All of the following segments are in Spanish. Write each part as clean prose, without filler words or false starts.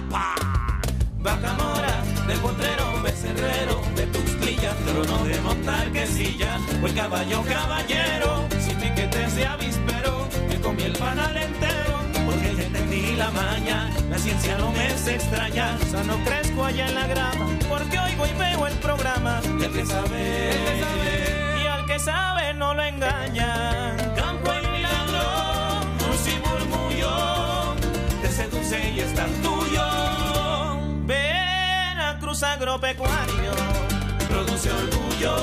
¡Pa! Bacamora, del Potrero, Becerrero, de Tuxtilla, trono de montar quesilla, o el caballo caballero, sin piquetes de avispero, me comí el panal entero, porque ya entendí la maña, la ciencia no me es extraña, sano crezco allá en la grama, porque oigo y veo el programa, y el que sabe, y al que sabe no lo engañan. Campo y milagro, luz y murmullo, te seduce y está tuyo. Veracruz Agropecuario produce orgullo.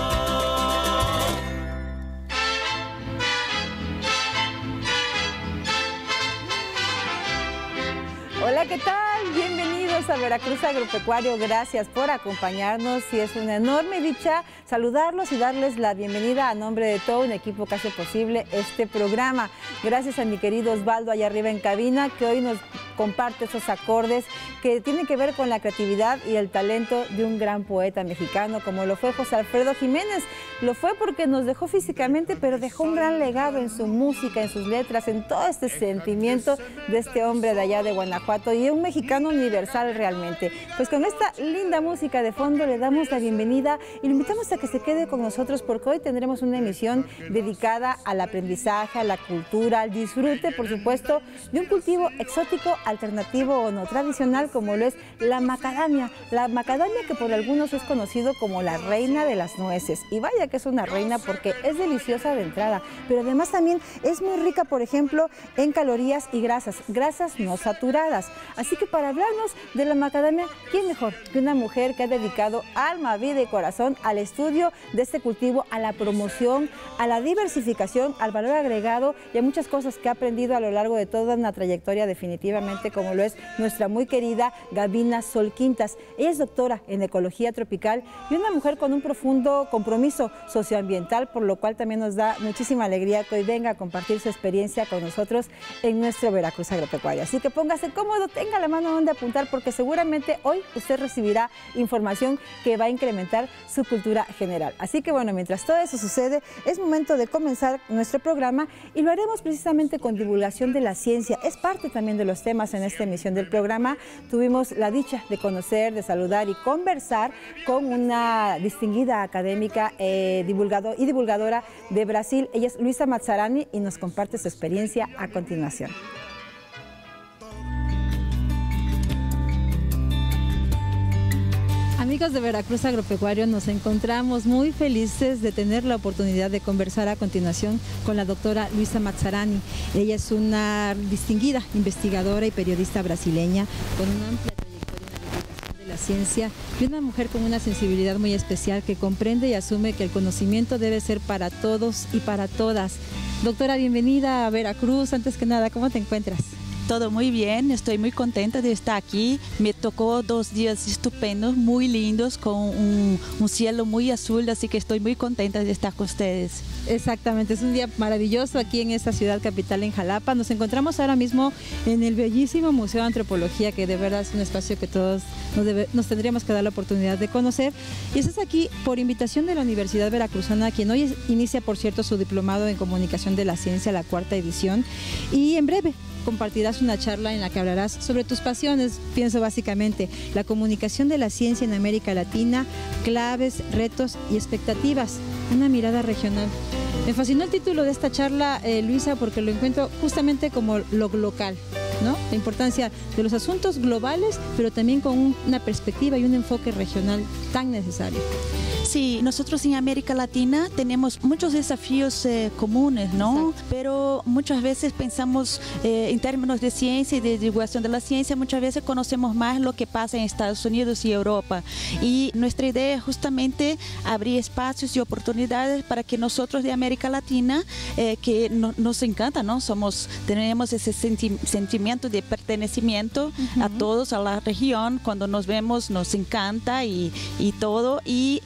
Hola, ¿qué tal? Bienvenidos a Veracruz Agropecuario. Gracias por acompañarnos y es una enorme dicha saludarlos y darles la bienvenida a nombre de todo un equipo que hace posible este programa. Gracias a mi querido Osvaldo allá arriba en cabina, que hoy nos comparte esos acordes que tienen que ver con la creatividad y el talento de un gran poeta mexicano como lo fue José Alfredo Jiménez. Lo fue porque nos dejó físicamente, pero dejó un gran legado en su música, en sus letras, en todo este sentimiento de este hombre de allá de Guanajuato y un mexicano universal realmente. Pues con esta linda música de fondo le damos la bienvenida y lo invitamos a que se quede con nosotros porque hoy tendremos una emisión dedicada al aprendizaje, a la cultura, al disfrute, por supuesto, de un cultivo exótico, alternativo o no tradicional como lo es la macadamia. La macadamia que por algunos es conocido como la reina de las nueces. Y vaya que es una reina porque es deliciosa de entrada, pero además también es muy rica, por ejemplo, en calorías y grasas no saturadas. Así que para hablarnos de la macadamia, ¿quién mejor que una mujer que ha dedicado alma, vida y corazón al estudio de este cultivo, a la promoción, a la diversificación, al valor agregado y a muchas cosas que ha aprendido a lo largo de toda una trayectoria definitivamente, como lo es nuestra muy querida Gabina Sol Quintas? Ella es doctora en ecología tropical y una mujer con un profundo compromiso socioambiental, por lo cual también nos da muchísima alegría que hoy venga a compartir su experiencia con nosotros en nuestro Veracruz Agropecuario. Así que póngase cómodo, tenga la mano donde apuntar porque seguramente hoy usted recibirá información que va a incrementar su cultura general. Así que bueno, mientras todo eso sucede, es momento de comenzar nuestro programa y lo haremos precisamente con divulgación de la ciencia. Es parte también de los temas en esta emisión del programa. Tuvimos la dicha de conocer, de saludar y conversar con una distinguida académica divulgadora de Brasil. Ella es Luisa Mazzarani y nos comparte su experiencia a continuación. Amigos de Veracruz Agropecuario, nos encontramos muy felices de tener la oportunidad de conversar a continuación con la doctora Luisa Mazzarani. Ella es una distinguida investigadora y periodista brasileña con una amplia trayectoria en la divulgación de la ciencia y una mujer con una sensibilidad muy especial que comprende y asume que el conocimiento debe ser para todos y para todas. Doctora, bienvenida a Veracruz. Antes que nada, ¿cómo te encuentras? Todo muy bien, estoy muy contenta de estar aquí. Me tocó 2 días estupendos, muy lindos, con un cielo muy azul, así que estoy muy contenta de estar con ustedes. Exactamente, es un día maravilloso aquí en esta ciudad capital, en Jalapa. Nos encontramos ahora mismo en el bellísimo Museo de Antropología, que de verdad es un espacio que todos nos tendríamos que dar la oportunidad de conocer. Y estás aquí por invitación de la Universidad Veracruzana, quien hoy inicia, por cierto, su diplomado en Comunicación de la Ciencia, la 4ª edición, y en breve compartirás una charla en la que hablarás sobre tus pasiones, pienso básicamente, la comunicación de la ciencia en América Latina, claves, retos y expectativas, una mirada regional. Me fascinó el título de esta charla, Luisa, porque lo encuentro justamente como lo local, ¿no? La importancia de los asuntos globales, pero también con una perspectiva y un enfoque regional tan necesario. Sí, nosotros en América Latina tenemos muchos desafíos comunes, ¿no? Exacto. Pero muchas veces pensamos en términos de ciencia y de divulgación de la ciencia, muchas veces conocemos más lo que pasa en Estados Unidos y Europa. Y nuestra idea es justamente abrir espacios y oportunidades para que nosotros de América Latina, que nos encanta, ¿no? Tenemos ese sentimiento de pertenecimiento a todos, a la región. Cuando nos vemos nos encanta y todo. Y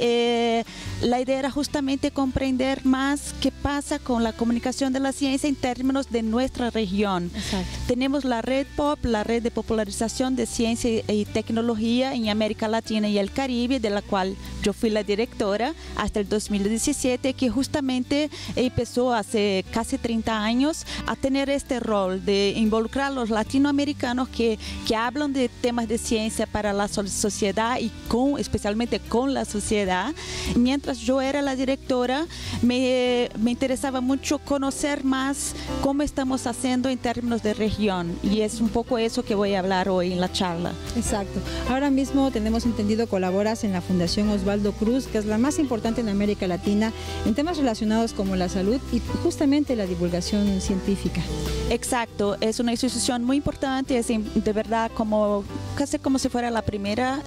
la idea era justamente comprender más qué pasa con la comunicación de la ciencia en términos de nuestra región. Exacto. Tenemos la Red POP, la Red de Popularización de Ciencia y Tecnología en América Latina y el Caribe, de la cual yo fui la directora hasta el 2017, que justamente empezó hace casi 30 años a tener este rol de involucrar a los latinoamericanos que hablan de temas de ciencia para la sociedad y especialmente con la sociedad. Mientras yo era la directora, me interesaba mucho conocer más cómo estamos haciendo en términos de región, y es un poco eso que voy a hablar hoy en la charla. Exacto. Ahora mismo tenemos entendido colaboras en la Fundación Osvaldo Cruz, que es la más importante en América Latina en temas relacionados como la salud y justamente la divulgación científica. Exacto, es una institución muy importante, es de verdad casi como si fuera la primera.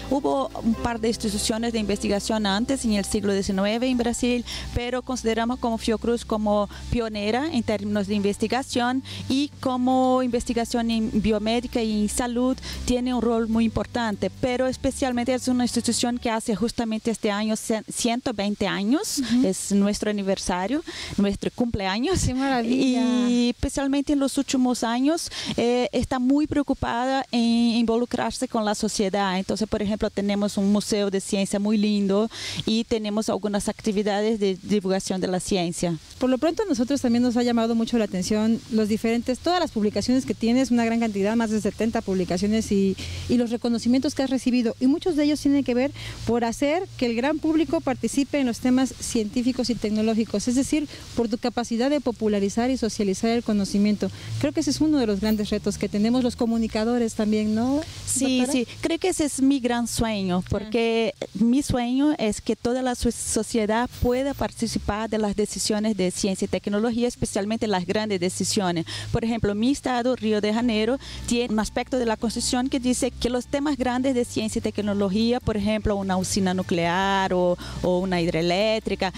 Hubo un par de instituciones de investigación antes, en el siglo XIX en Brasil, pero consideramos como Fiocruz como pionera en términos de investigación, y como investigación en biomédica y en salud tiene un rol muy importante, pero especialmente es una institución que hace justamente este año 120 años, es nuestro aniversario, nuestro cumpleaños. ¡Qué maravilla! Y especialmente en los últimos años está muy preocupada en involucrarse con la sociedad. Entonces, por ejemplo, tenemos un museo de ciencia muy lindo y tenemos algunas actividades de divulgación de la ciencia. Por lo pronto, a nosotros también nos ha llamado mucho la atención todas las publicaciones que tienes, una gran cantidad, más de 70 publicaciones, y los reconocimientos que has recibido, y muchos de ellos tienen que ver por hacer que el gran público participe en los temas científicos y tecnológicos, es decir, por tu capacidad de popularizar y socializar el conocimiento. Creo que ese es uno de los grandes retos que tenemos los comunicadores también, ¿no, Sí, doctora? sí, creo que ese es mi gran sueño, porque mi sueño es que toda la sociedad pueda participar de las decisiones de ciencia y tecnología, especialmente las grandes decisiones. Por ejemplo, mi estado, Río de Janeiro, tiene un aspecto de la Constitución que dice que los temas grandes de ciencia y tecnología, por ejemplo, una usina nuclear o una hidroeléctrica,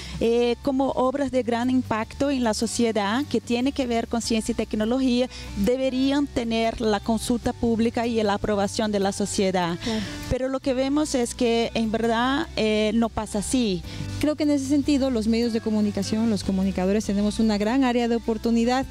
como obras de gran impacto en la sociedad que tiene que ver con ciencia y tecnología, deberían tener la consulta pública y la aprobación de la sociedad. Claro. Pero lo que vemos es que en verdad no pasa así. Creo que en ese sentido los medios de comunicación, los comunicadores, tenemos una gran área de oportunidad.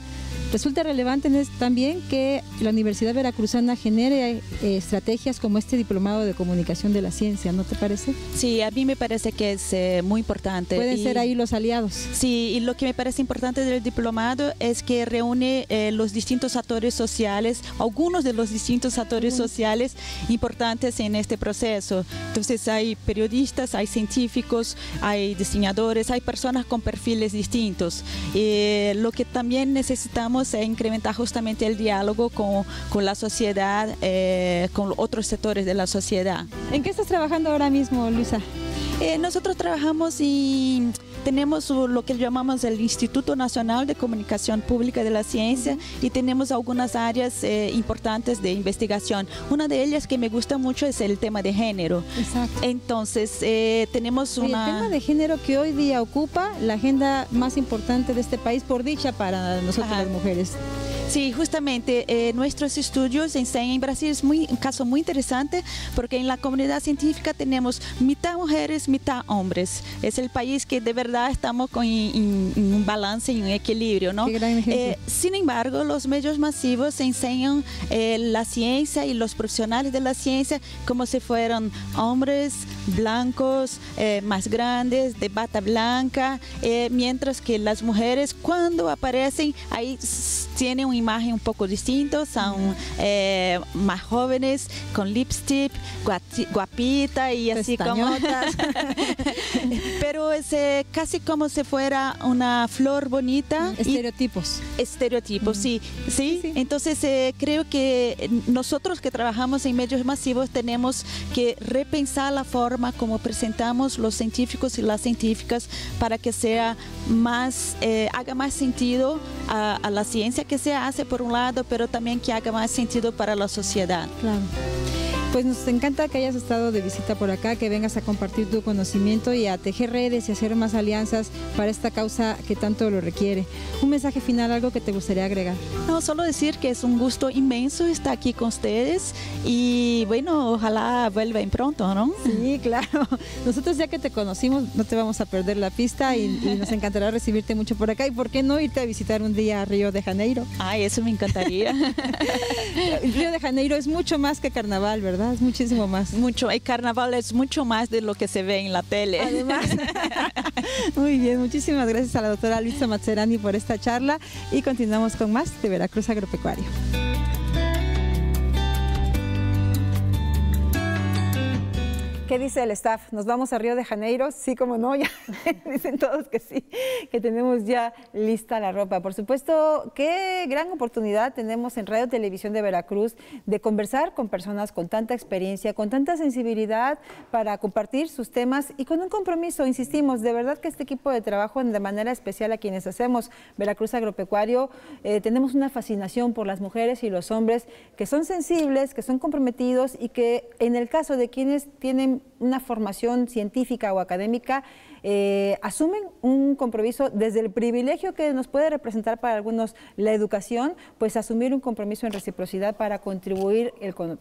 Resulta relevante también que la Universidad Veracruzana genere estrategias como este diplomado de comunicación de la ciencia, ¿no te parece? Sí, a mí me parece que es muy importante. Pueden ser ahí los aliados. Sí, y lo que me parece importante del diplomado es que reúne los distintos actores sociales, algunos de los distintos actores sociales importantes en este proceso. Entonces hay periodistas, hay científicos, hay diseñadores, hay personas con perfiles distintos. Lo que también necesitamos es incrementar justamente el diálogo con la sociedad, con otros sectores de la sociedad. ¿En qué estás trabajando ahora mismo, Luisa? Nosotros trabajamos y tenemos lo que llamamos el Instituto Nacional de Comunicación Pública de la Ciencia, y tenemos algunas áreas importantes de investigación. Una de ellas que me gusta mucho es el tema de género. Exacto. Entonces, tenemos El tema de género que hoy día ocupa la agenda más importante de este país, por dicha para nosotros las mujeres. Sí, justamente nuestros estudios enseñan en Brasil, es un caso muy interesante, porque en la comunidad científica tenemos mitad mujeres, mitad hombres. Es el país que de verdad estamos en un balance, en un equilibrio, ¿no? Qué gran ejemplo. Sin embargo, los medios masivos enseñan la ciencia y los profesionales de la ciencia como si fueran hombres blancos, más grandes, de bata blanca, mientras que las mujeres, cuando aparecen, ahí tienen una imagen un poco distinta, son más jóvenes, con lipstick, guapita y así como... Pero es casi como si fuera una flor bonita. Estereotipos. Estereotipos, sí. Entonces creo que nosotros que trabajamos en medios masivos tenemos que repensar la forma como presentamos los científicos y las científicas para que sea más, haga más sentido a la ciencia que se hace por un lado, pero también que haga más sentido para la sociedad. Claro. Pues nos encanta que hayas estado de visita por acá, que vengas a compartir tu conocimiento y a tejer redes y hacer más alianzas para esta causa que tanto lo requiere. Un mensaje final, algo que te gustaría agregar. No, solo decir que es un gusto inmenso estar aquí con ustedes y bueno, ojalá vuelvan pronto, ¿no? Sí, claro. Nosotros ya que te conocimos no te vamos a perder la pista y nos encantará recibirte mucho por acá. ¿Y por qué no irte a visitar un día a Río de Janeiro? Ay, eso me encantaría. Río de Janeiro es mucho más que carnaval, ¿verdad? Es muchísimo más. Mucho, el carnaval es mucho más de lo que se ve en la tele. Además. Muy bien, muchísimas gracias a la doctora Luisa Mazzerani por esta charla y continuamos con más de Veracruz Agropecuario. ¿Qué dice el staff? ¿Nos vamos a Río de Janeiro? Sí, como no, ya dicen todos que sí, que tenemos ya lista la ropa. Por supuesto, qué gran oportunidad tenemos en Radio Televisión de Veracruz de conversar con personas con tanta experiencia, con tanta sensibilidad para compartir sus temas y con un compromiso, insistimos, de verdad que este equipo de trabajo, de manera especial a quienes hacemos Veracruz Agropecuario, tenemos una fascinación por las mujeres y los hombres que son sensibles, que son comprometidos y que en el caso de quienes tienen una formación científica o académica, asumen un compromiso desde el privilegio que nos puede representar para algunos la educación, pues asumir un compromiso en reciprocidad para contribuir,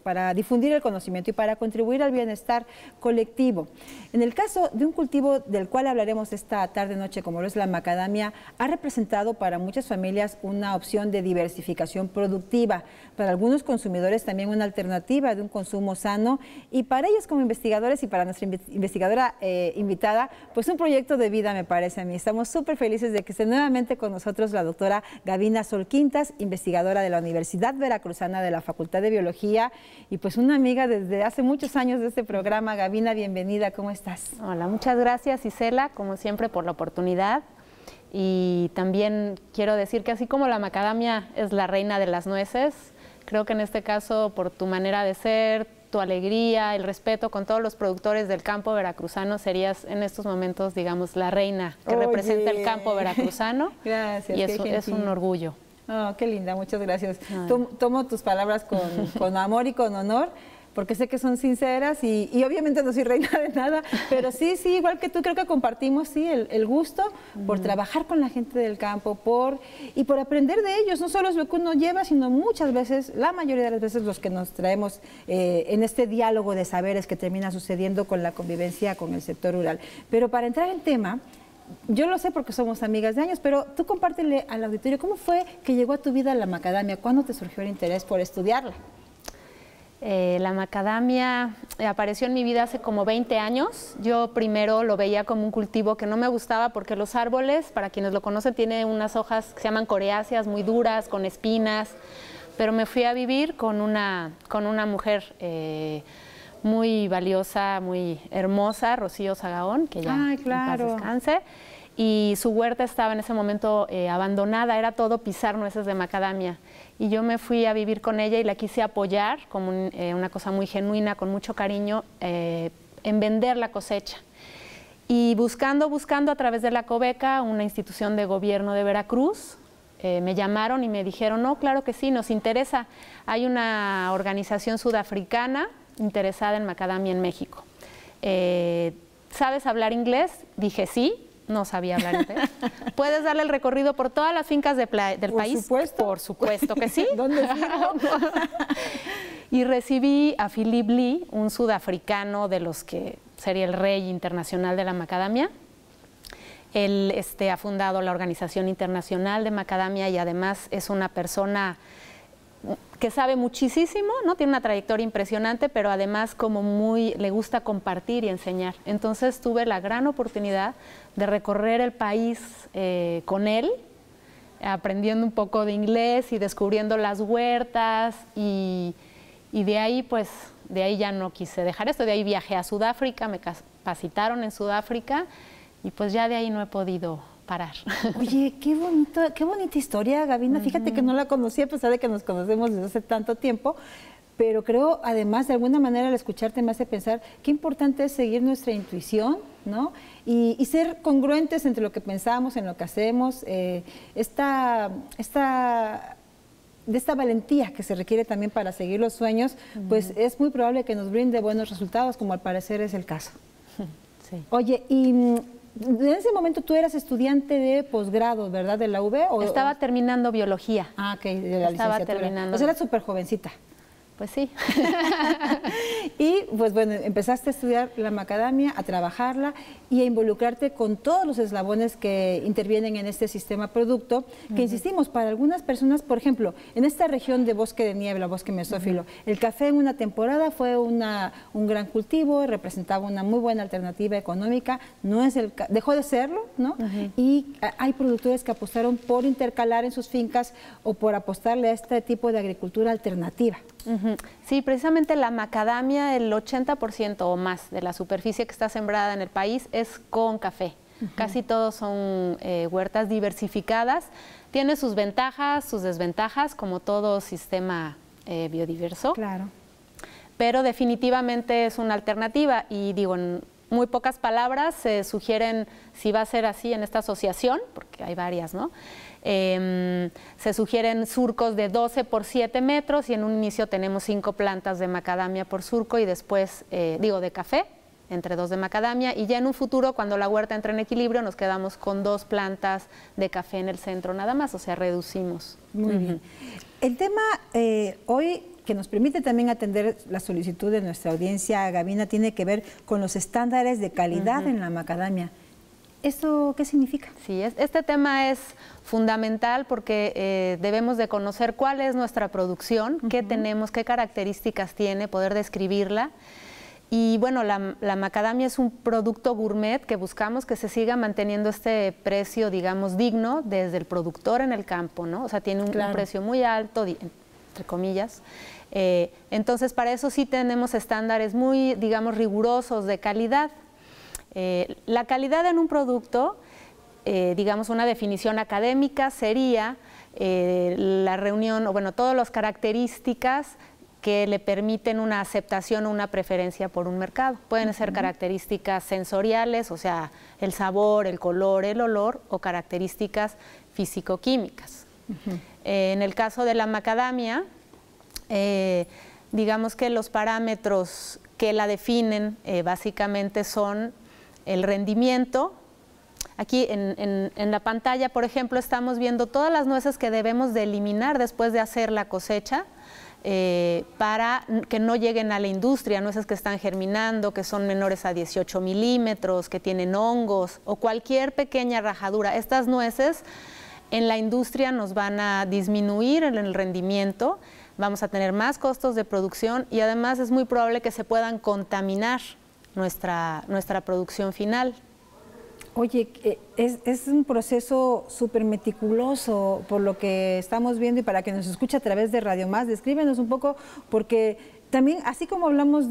para difundir el conocimiento y para contribuir al bienestar colectivo. En el caso de un cultivo del cual hablaremos esta tarde-noche, como lo es la macadamia, ha representado para muchas familias una opción de diversificación productiva, para algunos consumidores también una alternativa de un consumo sano y para ellos como investigadores y para nuestra investigadora invitada, pues un proyecto de vida, me parece a mí. Estamos súper felices de que esté nuevamente con nosotros la doctora Gavina Sol Quintas, investigadora de la Universidad Veracruzana de la Facultad de Biología y pues una amiga desde hace muchos años de este programa. Gavina, bienvenida, ¿cómo estás? Hola, muchas gracias Isela, como siempre por la oportunidad. Y también quiero decir que así como la macadamia es la reina de las nueces, creo que en este caso por tu manera de ser, tu alegría, el respeto con todos los productores del campo veracruzano, serías en estos momentos, digamos, la reina que representa el campo veracruzano. Gracias. Y es un orgullo. Oh, qué linda, muchas gracias. Tomo tus palabras con amor y con honor, porque sé que son sinceras y obviamente no soy reina de nada, pero sí, igual que tú, creo que compartimos el gusto por trabajar con la gente del campo y por aprender de ellos. No solo es lo que uno lleva, sino muchas veces, la mayoría de las veces, los que nos traemos en este diálogo de saberes que termina sucediendo con la convivencia con el sector rural. Pero para entrar en tema, yo lo sé porque somos amigas de años, pero tú compártele al auditorio, ¿cómo fue que llegó a tu vida la macadamia? ¿Cuándo te surgió el interés por estudiarla? La macadamia apareció en mi vida hace como 20 años. Yo primero lo veía como un cultivo que no me gustaba porque los árboles, para quienes lo conocen, tienen unas hojas que se llaman coreáceas, muy duras, con espinas, pero me fui a vivir con una mujer muy valiosa, muy hermosa, Rocío Sagaón, que ya en paz descanse. Y su huerta estaba en ese momento abandonada, era todo pisar nueces de macadamia. Y yo me fui a vivir con ella y la quise apoyar como una cosa muy genuina, con mucho cariño, en vender la cosecha. Y buscando a través de la Cobeca, una institución de gobierno de Veracruz, me llamaron y me dijeron, no, claro que sí, nos interesa. Hay una organización sudafricana interesada en macadamia en México. ¿Sabes hablar inglés? Dije sí. No sabía hablar inglés. ¿Puedes darle el recorrido por todas las fincas del país? Por supuesto que sí. ¿Dónde firmo? Y recibí a Philip Lee, un sudafricano de los que sería el rey internacional de la macadamia. Él ha fundado la Organización Internacional de Macadamia y además es una persona que sabe muchísimo, ¿no? Tiene una trayectoria impresionante, pero además le gusta compartir y enseñar. Entonces tuve la gran oportunidad de recorrer el país con él, aprendiendo un poco de inglés y descubriendo las huertas y de ahí ya no quise dejar esto. De ahí viajé a Sudáfrica, me capacitaron en Sudáfrica y pues ya de ahí no he podido parar. Oye, qué bonita historia, Gavina. Fíjate que no la conocía a pesar de que nos conocemos desde hace tanto tiempo, pero creo, además, de alguna manera, al escucharte me hace pensar qué importante es seguir nuestra intuición, ¿no? Y ser congruentes entre lo que pensamos, en lo que hacemos. Esta de esta valentía que se requiere también para seguir los sueños, pues es muy probable que nos brinde buenos resultados, como al parecer es el caso. Sí. Oye, y en ese momento tú eras estudiante de posgrado, ¿verdad? De la UB. Estaba terminando biología. Ah, ok, de la Estaba licenciatura. terminando. O sea, eras súper jovencita. Pues sí. Y pues bueno, empezaste a estudiar la macadamia, a trabajarla y a involucrarte con todos los eslabones que intervienen en este sistema producto, que insistimos, para algunas personas, por ejemplo, en esta región de bosque de niebla, bosque mesófilo, el café en una temporada fue un gran cultivo, representaba una muy buena alternativa económica, dejó de serlo, ¿no? Y hay productores que apostaron por intercalar en sus fincas o por apostarle a este tipo de agricultura alternativa. Sí, precisamente la macadamia, el 80% o más de la superficie que está sembrada en el país es con café. Casi todos son huertas diversificadas. Tiene sus ventajas, sus desventajas, como todo sistema biodiverso. Claro. Pero definitivamente es una alternativa y digo, en muy pocas palabras se sugieren, si va a ser así en esta asociación, porque hay varias, ¿no? Se sugieren surcos de 12 por 7 metros y en un inicio tenemos 5 plantas de macadamia por surco y después, de café, entre 2 de macadamia, y ya en un futuro, cuando la huerta entre en equilibrio, nos quedamos con 2 plantas de café en el centro nada más, o sea, reducimos. Muy bien. El tema hoy que nos permite también atender la solicitud de nuestra audiencia, Gavina, tiene que ver con los estándares de calidad en la macadamia. ¿Esto qué significa? Sí, este tema es fundamental porque debemos de conocer cuál es nuestra producción, qué tenemos, qué características tiene, poder describirla. Y bueno, la macadamia es un producto gourmet que buscamos que se siga manteniendo este precio, digamos, digno desde el productor en el campo, ¿no? O sea, tiene un precio muy alto, entre comillas. Entonces, para eso sí tenemos estándares muy, digamos, rigurosos de calidad. La calidad en un producto, digamos una definición académica, sería la reunión, o bueno, todas las características que le permiten una aceptación o una preferencia por un mercado. Pueden ser características sensoriales, o sea, el sabor, el color, el olor, o características físico-químicas. En el caso de la macadamia, digamos que los parámetros que la definen básicamente son el rendimiento. Aquí en la pantalla, por ejemplo, estamos viendo todas las nueces que debemos de eliminar después de hacer la cosecha para que no lleguen a la industria, nueces que están germinando, que son menores a 18 milímetros, que tienen hongos o cualquier pequeña rajadura. Estas nueces en la industria nos van a disminuir en el rendimiento, vamos a tener más costos de producción y además es muy probable que se puedan contaminar nuestra producción final. Oye, es un proceso súper meticuloso por lo que estamos viendo y para que nos escuche a través de Radio Más, descríbenos un poco, porque también, así como hablamos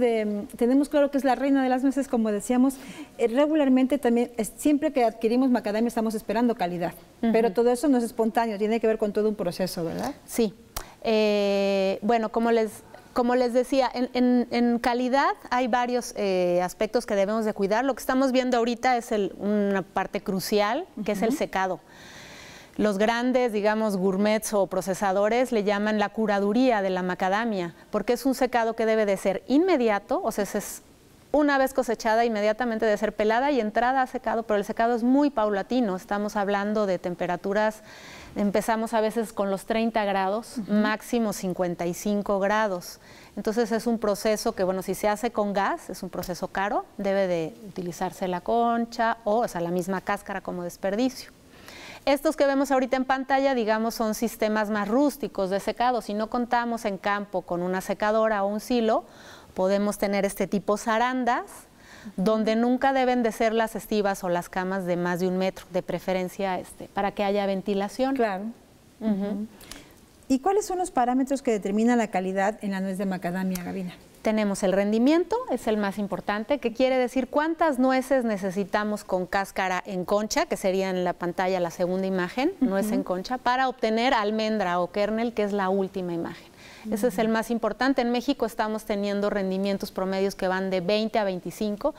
tenemos claro que es la reina de las nueces, como decíamos, regularmente también, siempre que adquirimos macadamia estamos esperando calidad, pero todo eso no es espontáneo, tiene que ver con todo un proceso, ¿verdad? Sí. Bueno, como les decía, en calidad hay varios aspectos que debemos de cuidar. Lo que estamos viendo ahorita es una parte crucial, que es el secado. Los grandes, digamos, gourmets o procesadores le llaman la curaduría de la macadamia, porque es un secado que debe de ser inmediato, o sea, es una vez cosechada inmediatamente debe ser pelada y entrada a secado, pero el secado es muy paulatino, estamos hablando de temperaturas, empezamos a veces con los 30 grados, máximo 55 grados. Entonces es un proceso que, bueno, si se hace con gas, es un proceso caro, debe de utilizarse la concha o sea, la misma cáscara como desperdicio. Estos que vemos ahorita en pantalla, digamos, son sistemas más rústicos de secado. Si no contamos en campo con una secadora o un silo, podemos tener este tipo zarandas, donde nunca deben de ser las estivas o las camas de más de 1 metro, de preferencia para que haya ventilación. Claro. ¿Y cuáles son los parámetros que determinan la calidad en la nuez de macadamia, Gavina? Tenemos el rendimiento, es el más importante, que quiere decir cuántas nueces necesitamos con cáscara en concha, que sería en la pantalla la segunda imagen, nuez en concha, para obtener almendra o kernel, que es la última imagen. Ese es el más importante. En México estamos teniendo rendimientos promedios que van de 20 a 25.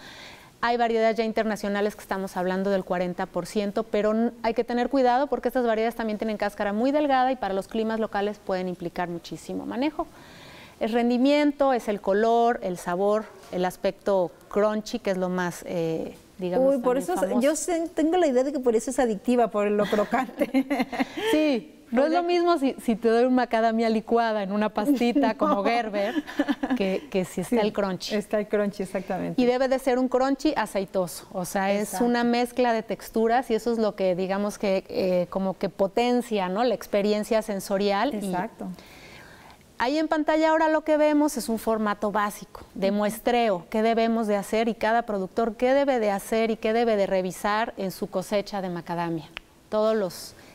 Hay variedades ya internacionales que estamos hablando del 40%, pero hay que tener cuidado porque estas variedades también tienen cáscara muy delgada y para los climas locales pueden implicar muchísimo manejo. El rendimiento, es el color, el sabor, el aspecto crunchy, que es lo más, digamos, Uy, por eso famoso. yo tengo la idea de que por eso es adictiva, por lo crocante. Sí. No es lo mismo si te doy una macadamia licuada en una pastita como Gerber que si está el crunchy. Está el crunchy, exactamente. Y debe de ser un crunchy aceitoso, o sea, es una mezcla de texturas y eso es lo que digamos que como que potencia, ¿no?, la experiencia sensorial. Exacto. Ahí en pantalla ahora lo que vemos es un formato básico de muestreo, qué debemos de hacer y cada productor qué debe de hacer y qué debe de revisar en su cosecha de macadamia.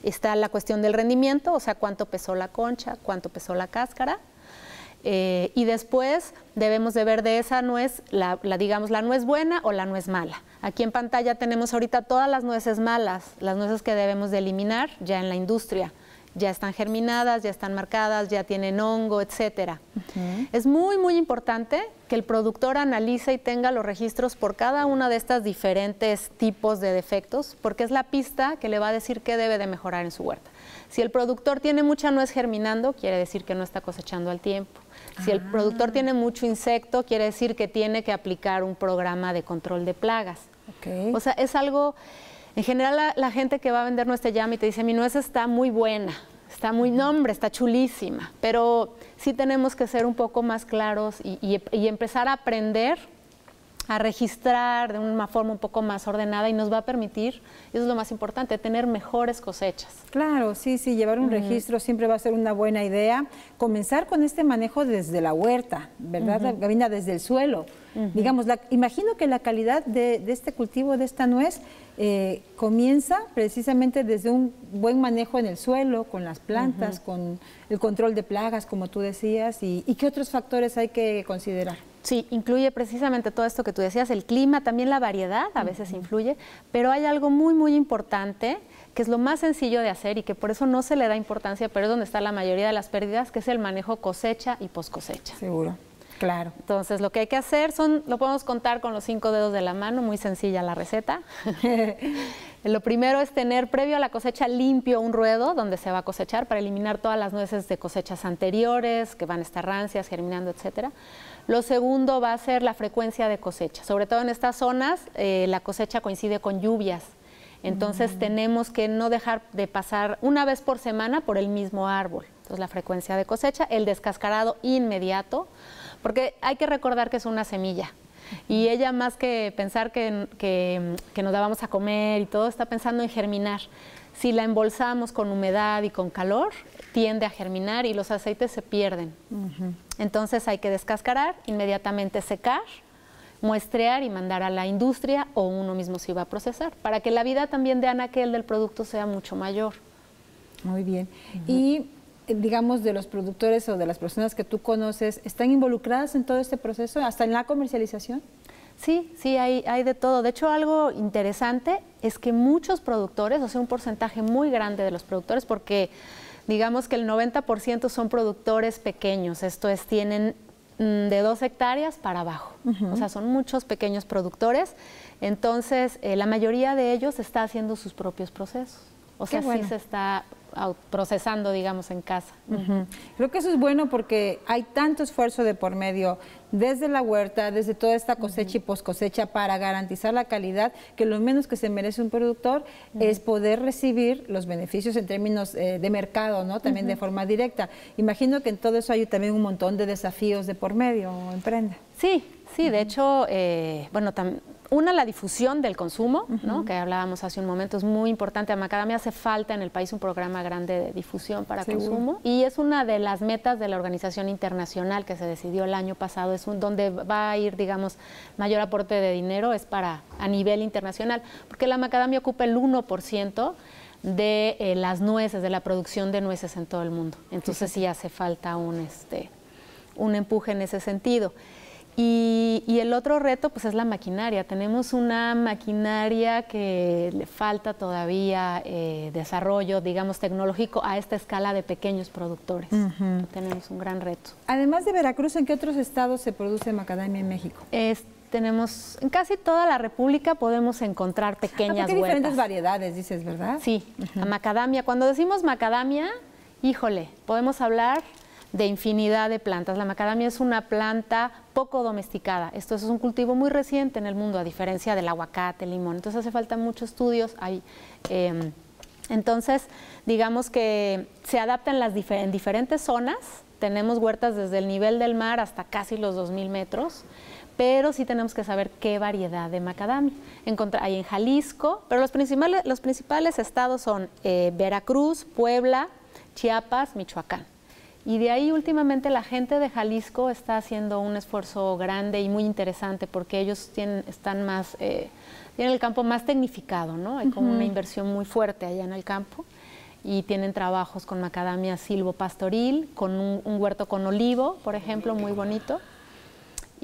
Está la cuestión del rendimiento, o sea, cuánto pesó la concha, cuánto pesó la cáscara, y después debemos de ver de esa nuez, digamos, la nuez buena o la nuez mala. Aquí en pantalla tenemos ahorita todas las nueces malas, las nueces que debemos de eliminar ya en la industria. Ya están germinadas, ya están marcadas, ya tienen hongo, etcétera. Es muy, muy importante que el productor analice y tenga los registros por cada una de estas diferentes tipos de defectos, porque es la pista que le va a decir qué debe de mejorar en su huerta. Si el productor tiene mucha nuez germinando, quiere decir que no está cosechando al tiempo. Si el productor tiene mucho insecto, quiere decir que tiene que aplicar un programa de control de plagas. O sea, es algo... En general, la gente que va a vender nuez te llama y te dice, mi nuez está muy buena, está chulísima, pero sí tenemos que ser un poco más claros y empezar a aprender a registrar de una forma un poco más ordenada y nos va a permitir, y eso es lo más importante, tener mejores cosechas. Claro, sí, llevar un registro siempre va a ser una buena idea. Comenzar con este manejo desde la huerta, ¿verdad, Gavina? Desde el suelo. Digamos, imagino que la calidad de este cultivo, de esta nuez, comienza precisamente desde un buen manejo en el suelo, con las plantas, con el control de plagas, como tú decías, y ¿qué otros factores hay que considerar? Sí, incluye precisamente todo esto que tú decías, el clima, también la variedad a veces influye, pero hay algo muy, muy importante que es lo más sencillo de hacer y que por eso no se le da importancia, pero es donde está la mayoría de las pérdidas, que es el manejo cosecha y poscosecha. Seguro, claro. Entonces, lo que hay que hacer lo podemos contar con los 5 dedos de la mano, muy sencilla la receta. Lo primero es tener previo a la cosecha limpio un ruedo donde se va a cosechar para eliminar todas las nueces de cosechas anteriores, que van a estar rancias, germinando, etcétera. Lo segundo va a ser la frecuencia de cosecha. Sobre todo en estas zonas, la cosecha coincide con lluvias. Entonces, tenemos que no dejar de pasar una vez por semana por el mismo árbol. Entonces, la frecuencia de cosecha, el descascarado inmediato, porque hay que recordar que es una semilla. Y ella, más que pensar que nos la vamos a comer y todo, está pensando en germinar. Si la embolsamos con humedad y con calor, tiende a germinar y los aceites se pierden. Entonces hay que descascarar, inmediatamente secar, muestrear y mandar a la industria o uno mismo se va a procesar, para que la vida también de anaquel del producto sea mucho mayor. Muy bien. Y digamos, de los productores o de las personas que tú conoces, ¿están involucradas en todo este proceso, hasta en la comercialización? Sí, hay de todo. De hecho, algo interesante es que muchos productores, o sea, un porcentaje muy grande de los productores, porque digamos que el 90% son productores pequeños, esto es, tienen de 2 hectáreas para abajo, o sea, son muchos pequeños productores, entonces la mayoría de ellos está haciendo sus propios procesos, o sea, sí se está procesando, digamos, en casa. Creo que eso es bueno porque hay tanto esfuerzo de por medio desde la huerta, desde toda esta cosecha y poscosecha para garantizar la calidad, que lo menos que se merece un productor es poder recibir los beneficios en términos de mercado, ¿no? También de forma directa. Imagino que en todo eso hay también un montón de desafíos de por medio, Emprenda. Sí, de hecho, bueno, la difusión del consumo, ¿no? Que hablábamos hace un momento, es muy importante. A Macadamia hace falta en el país un programa grande de difusión para consumo y es una de las metas de la organización internacional que se decidió el año pasado, es donde va a ir, digamos, mayor aporte de dinero, es para a nivel internacional, porque la macadamia ocupa el 1% de las nueces, de la producción de nueces en todo el mundo. Entonces sí hace falta un empuje en ese sentido. Y el otro reto pues es la maquinaria. Tenemos una maquinaria que le falta todavía desarrollo, digamos, tecnológico a esta escala de pequeños productores. Tenemos un gran reto. Además de Veracruz, ¿en qué otros estados se produce macadamia en México? tenemos, en casi toda la República podemos encontrar pequeñas Porque hay huertas. diferentes variedades, dices, ¿verdad? Sí, la macadamia. Cuando decimos macadamia, híjole, podemos hablar de infinidad de plantas. La macadamia es una planta poco domesticada. Esto es un cultivo muy reciente en el mundo, a diferencia del aguacate, el limón. Entonces hace falta muchos estudios. Entonces, digamos que se adaptan en diferentes zonas. Tenemos huertas desde el nivel del mar hasta casi los 2000 metros. Pero sí tenemos que saber qué variedad de macadamia. Hay en Jalisco, pero los principales estados son Veracruz, Puebla, Chiapas, Michoacán. Y de ahí últimamente la gente de Jalisco está haciendo un esfuerzo grande y muy interesante porque ellos tienen el campo más tecnificado, ¿no? Hay como una inversión muy fuerte allá en el campo y tienen trabajos con macadamia silvopastoril, con un huerto con olivo, por ejemplo, muy bonito,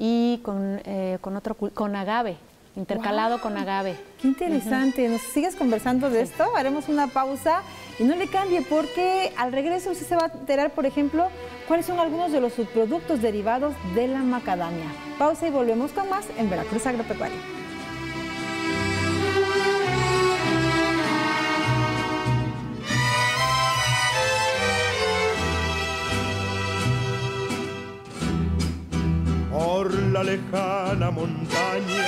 y con agave, intercalado con agave. Qué interesante. ¿Nos sigues conversando de esto? Haremos una pausa y no le cambie porque al regreso usted se va a enterar, por ejemplo, cuáles son algunos de los subproductos derivados de la macadamia. Pausa y volvemos con más en Veracruz Agropecuario. Por la lejana montaña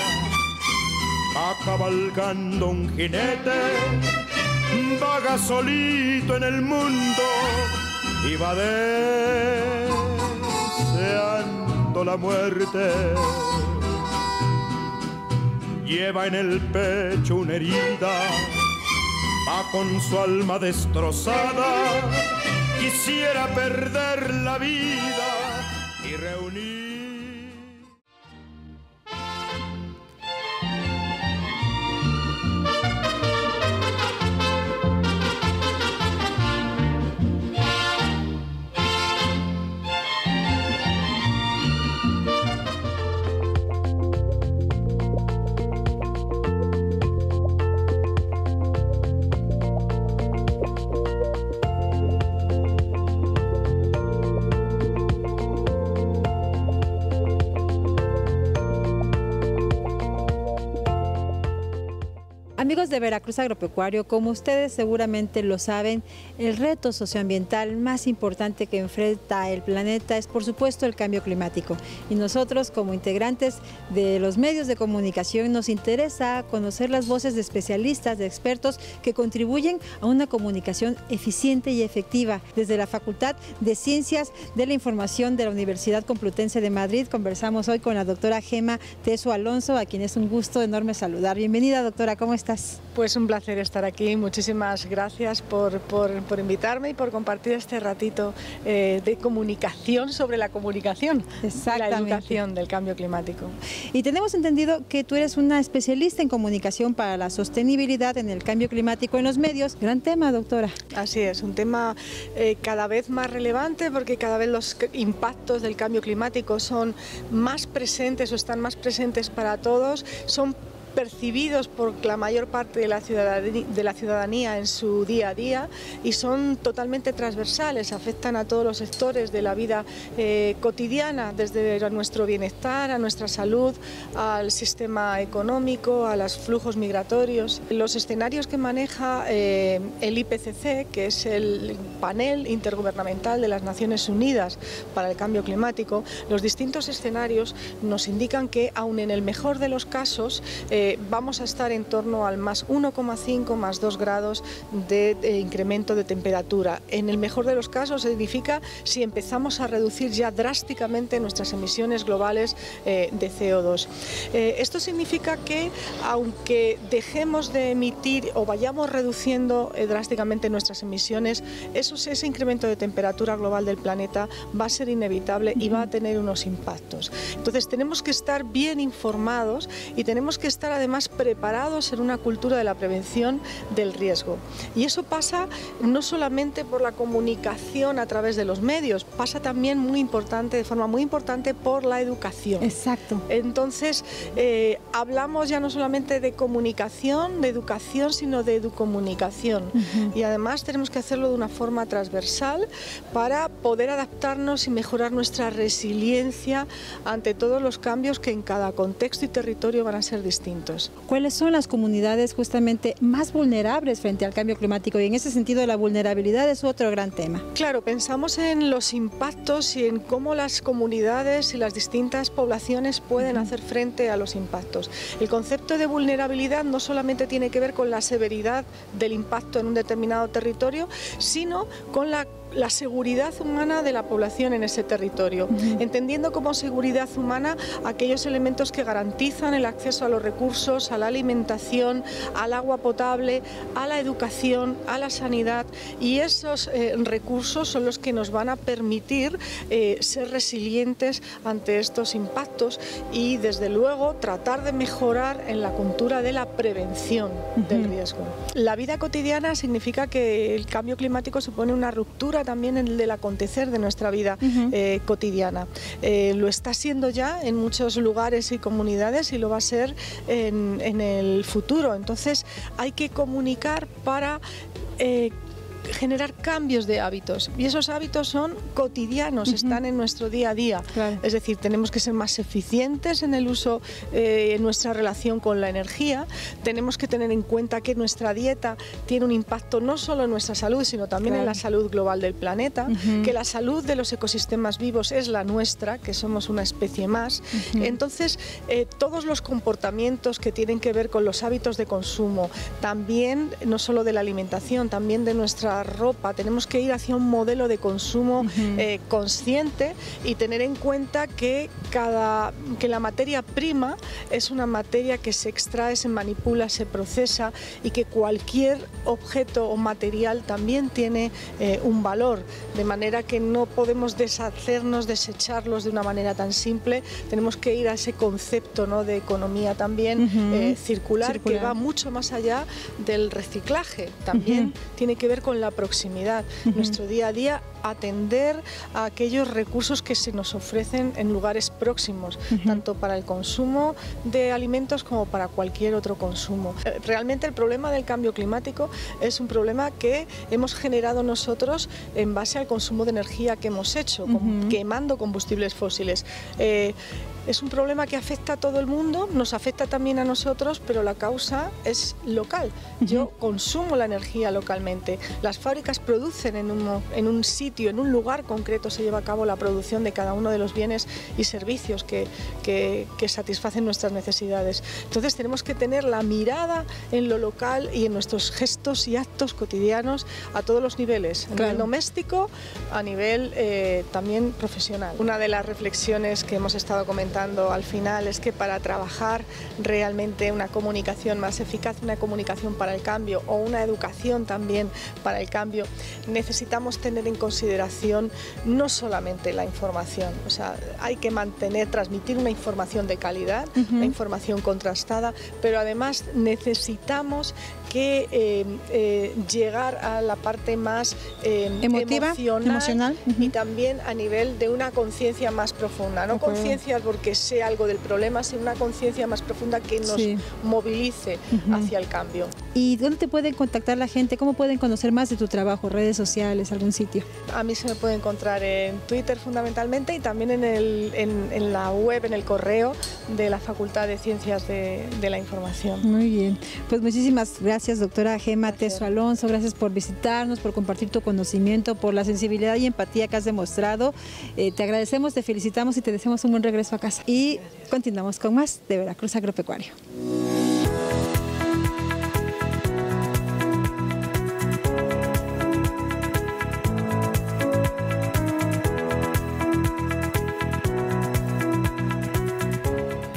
va cabalgando un jinete, vaga solito en el mundo y va deseando la muerte. Lleva en el pecho una herida, va con su alma destrozada, quisiera perder la vida y reunir. Amigos de Veracruz Agropecuario, como ustedes seguramente lo saben, el reto socioambiental más importante que enfrenta el planeta es, por supuesto, el cambio climático. Y nosotros, como integrantes de los medios de comunicación, nos interesa conocer las voces de especialistas, de expertos que contribuyen a una comunicación eficiente y efectiva. Desde la Facultad de Ciencias de la Información de la Universidad Complutense de Madrid, conversamos hoy con la doctora Gema Teso Alonso, a quien es un gusto enorme saludar. Bienvenida, doctora, ¿cómo estás? Pues un placer estar aquí, muchísimas gracias por invitarme y por compartir este ratito de comunicación sobre la comunicación, la educación del cambio climático. Y tenemos entendido que tú eres una especialista en comunicación para la sostenibilidad en el cambio climático en los medios. Gran tema, doctora. Así es, un tema cada vez más relevante porque cada vez los impactos del cambio climático son más presentes o están más presentes para todos, son percibidos por la mayor parte de la ciudadanía en su día a día y son totalmente transversales, afectan a todos los sectores de la vida cotidiana, desde nuestro bienestar, a nuestra salud, al sistema económico, a los flujos migratorios. Los escenarios que maneja el IPCC, que es el panel intergubernamental de las Naciones Unidas para el cambio climático, los distintos escenarios nos indican que, aun en el mejor de los casos, vamos a estar en torno al más 1,5, más 2 grados de incremento de temperatura. En el mejor de los casos significa si empezamos a reducir ya drásticamente nuestras emisiones globales de CO2. Esto significa que, aunque dejemos de emitir o vayamos reduciendo drásticamente nuestras emisiones, ese incremento de temperatura global del planeta va a ser inevitable y va a tener unos impactos. Entonces tenemos que estar bien informados y tenemos que estar estar además preparados en una cultura de la prevención del riesgo. Y eso pasa no solamente por la comunicación a través de los medios, pasa también de forma muy importante por la educación. Exacto. Entonces, hablamos ya no solamente de comunicación, de educación, sino de educomunicación. Y además tenemos que hacerlo de una forma transversal para poder adaptarnos y mejorar nuestra resiliencia ante todos los cambios que en cada contexto y territorio van a ser distintos. ¿Cuáles son las comunidades justamente más vulnerables frente al cambio climático? Y en ese sentido la vulnerabilidad es otro gran tema. Claro, pensamos en los impactos y en cómo las comunidades y las distintas poblaciones pueden hacer frente a los impactos. El concepto de vulnerabilidad no solamente tiene que ver con la severidad del impacto en un determinado territorio, sino con la seguridad humana de la población en ese territorio, entendiendo como seguridad humana aquellos elementos que garantizan el acceso a los recursos, a la alimentación, al agua potable, a la educación, a la sanidad, y esos recursos son los que nos van a permitir ser resilientes ante estos impactos y desde luego tratar de mejorar en la cultura de la prevención del riesgo. La vida cotidiana significa que el cambio climático supone una ruptura también en el acontecer de nuestra vida cotidiana. Lo está siendo ya en muchos lugares y comunidades y lo va a ser en el futuro. Entonces hay que comunicar para generar cambios de hábitos, y esos hábitos son cotidianos, están en nuestro día a día. Claro. Es decir, tenemos que ser más eficientes en el uso, en nuestra relación con la energía, tenemos que tener en cuenta que nuestra dieta tiene un impacto no solo en nuestra salud, sino también en la salud global del planeta, que la salud de los ecosistemas vivos es la nuestra, que somos una especie más. Entonces, todos los comportamientos que tienen que ver con los hábitos de consumo, también no solo de la alimentación, también de nuestra ropa, tenemos que ir hacia un modelo de consumo consciente y tener en cuenta que la materia prima es una materia que se extrae, se manipula, se procesa, y que cualquier objeto o material también tiene un valor, de manera que no podemos deshacernos, desecharlos de una manera tan simple. Tenemos que ir a ese concepto, ¿no?, de economía también circular, que va mucho más allá del reciclaje, también tiene que ver con la proximidad, nuestro día a día, atender a aquellos recursos que se nos ofrecen en lugares próximos, tanto para el consumo de alimentos como para cualquier otro consumo. Realmente el problema del cambio climático es un problema que hemos generado nosotros en base al consumo de energía que hemos hecho, quemando combustibles fósiles. Es un problema que afecta a todo el mundo, nos afecta también a nosotros, pero la causa es local. Yo consumo la energía localmente. Las fábricas producen en un sitio, en un lugar concreto se lleva a cabo la producción de cada uno de los bienes y servicios que satisfacen nuestras necesidades. Entonces tenemos que tener la mirada en lo local y en nuestros gestos y actos cotidianos a todos los niveles, a nivel doméstico, a nivel también profesional. Una de las reflexiones que hemos estado comentando al final es que para trabajar realmente una comunicación más eficaz, una comunicación para el cambio o una educación también para el cambio, necesitamos tener en consideración no solamente la información, o sea, hay que transmitir una información de calidad, una información contrastada, pero además necesitamos que llegar a la parte más emocional y también a nivel de una conciencia más profunda, no conciencia porque sea algo del problema, sino una conciencia más profunda que nos movilice hacia el cambio. ¿Y dónde te pueden contactar la gente? ¿Cómo pueden conocer más de tu trabajo? ¿Redes sociales, algún sitio? A mí se me puede encontrar en Twitter fundamentalmente y también en la web, en el correo de la Facultad de Ciencias de la Información. Muy bien, pues muchísimas gracias, doctora Gema Teso Alonso, gracias por visitarnos, por compartir tu conocimiento, por la sensibilidad y empatía que has demostrado. Te agradecemos, te felicitamos y te deseamos un buen regreso a casa. Y continuamos con más de Veracruz Agropecuario.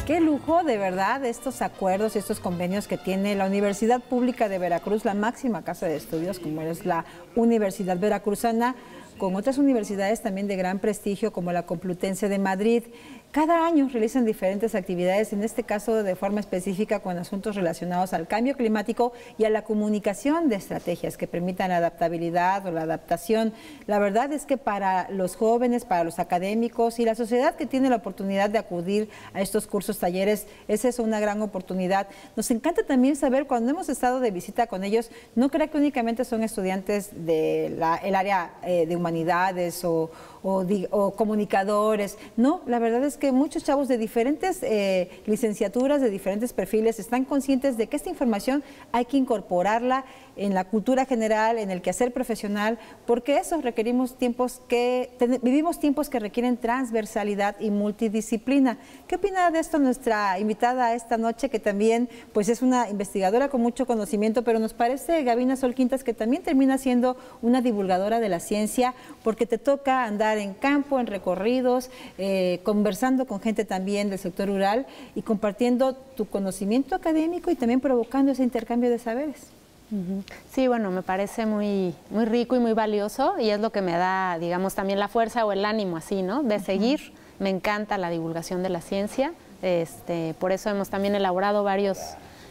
Qué lujo, de verdad, estos acuerdos y estos convenios que tiene la Universidad Pública de Veracruz, la máxima casa de estudios, como es la Universidad Veracruzana, con otras universidades también de gran prestigio, como la Complutense de Madrid. Cada año realizan diferentes actividades, en este caso de forma específica con asuntos relacionados al cambio climático y a la comunicación de estrategias que permitan la adaptabilidad o la adaptación. La verdad es que para los jóvenes, para los académicos y la sociedad que tiene la oportunidad de acudir a estos cursos, talleres, esa es una gran oportunidad. Nos encanta también saber, cuando hemos estado de visita con ellos, no creo que únicamente son estudiantes del área de humanidades o comunicadores, no, la verdad es que muchos chavos de diferentes licenciaturas, de diferentes perfiles, están conscientes de que esta información hay que incorporarla en la cultura general, en el quehacer profesional, porque eso vivimos tiempos que requieren transversalidad y multidisciplina. ¿Qué opina de esto nuestra invitada esta noche, que también pues es una investigadora con mucho conocimiento, pero nos parece, Gavina Sol Quintas, que también termina siendo una divulgadora de la ciencia, porque te toca andar en campo, en recorridos, conversando con gente también del sector rural y compartiendo tu conocimiento académico y también provocando ese intercambio de saberes? Sí, bueno, me parece muy rico y muy valioso, y es lo que me da, digamos, también la fuerza o el ánimo así, ¿no? De seguir. Me encanta la divulgación de la ciencia, por eso hemos también elaborado varios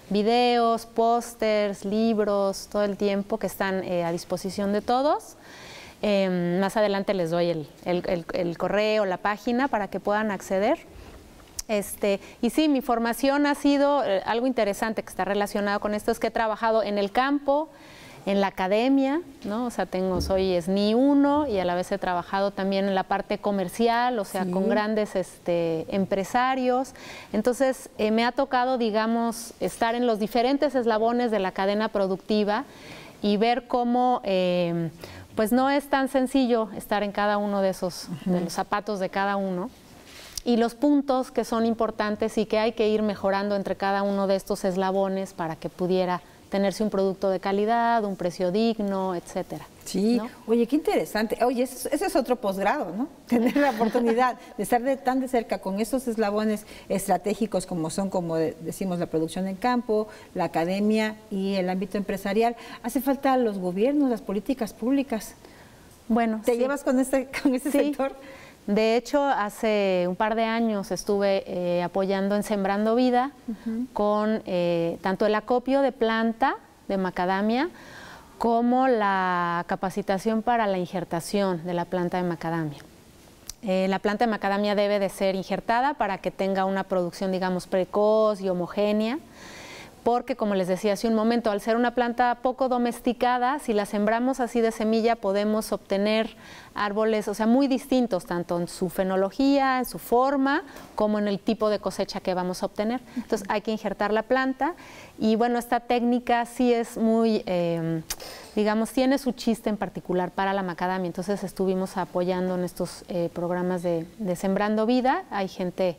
videos, pósters, libros, todo el tiempo, que están a disposición de todos. Más adelante les doy el correo, la página para que puedan acceder. Y sí, mi formación ha sido algo interesante que está relacionado con esto, es que he trabajado en el campo, en la academia, ¿no? O sea, soy SNI 1 y a la vez he trabajado también en la parte comercial, o sea, con grandes empresarios. Entonces, me ha tocado, digamos, estar en los diferentes eslabones de la cadena productiva y ver cómo pues no es tan sencillo estar en cada uno de esos, de los zapatos de cada uno, y los puntos que son importantes y que hay que ir mejorando entre cada uno de estos eslabones para que pudiera tenerse un producto de calidad, un precio digno, etcétera. Sí, ¿no? Oye, qué interesante. Oye, ese es otro posgrado, ¿no? Tener la oportunidad de estar tan de cerca con estos eslabones estratégicos como son, como decimos, la producción en campo, la academia y el ámbito empresarial. Hace falta los gobiernos, las políticas públicas. Bueno, ¿Te llevas con este sector? De hecho, hace un par de años estuve apoyando en Sembrando Vida con tanto el acopio de planta de macadamia como la capacitación para la injertación de la planta de macadamia. La planta de macadamia debe de ser injertada para que tenga una producción, digamos, precoz y homogénea, porque, como les decía hace un momento, al ser una planta poco domesticada, si la sembramos así de semilla, podemos obtener árboles, o sea, muy distintos, tanto en su fenología, en su forma, como en el tipo de cosecha que vamos a obtener. Entonces, hay que injertar la planta, y bueno, esta técnica sí es muy, digamos, tiene su chiste en particular para la macadamia. Entonces, estuvimos apoyando en estos programas de Sembrando Vida. Hay gente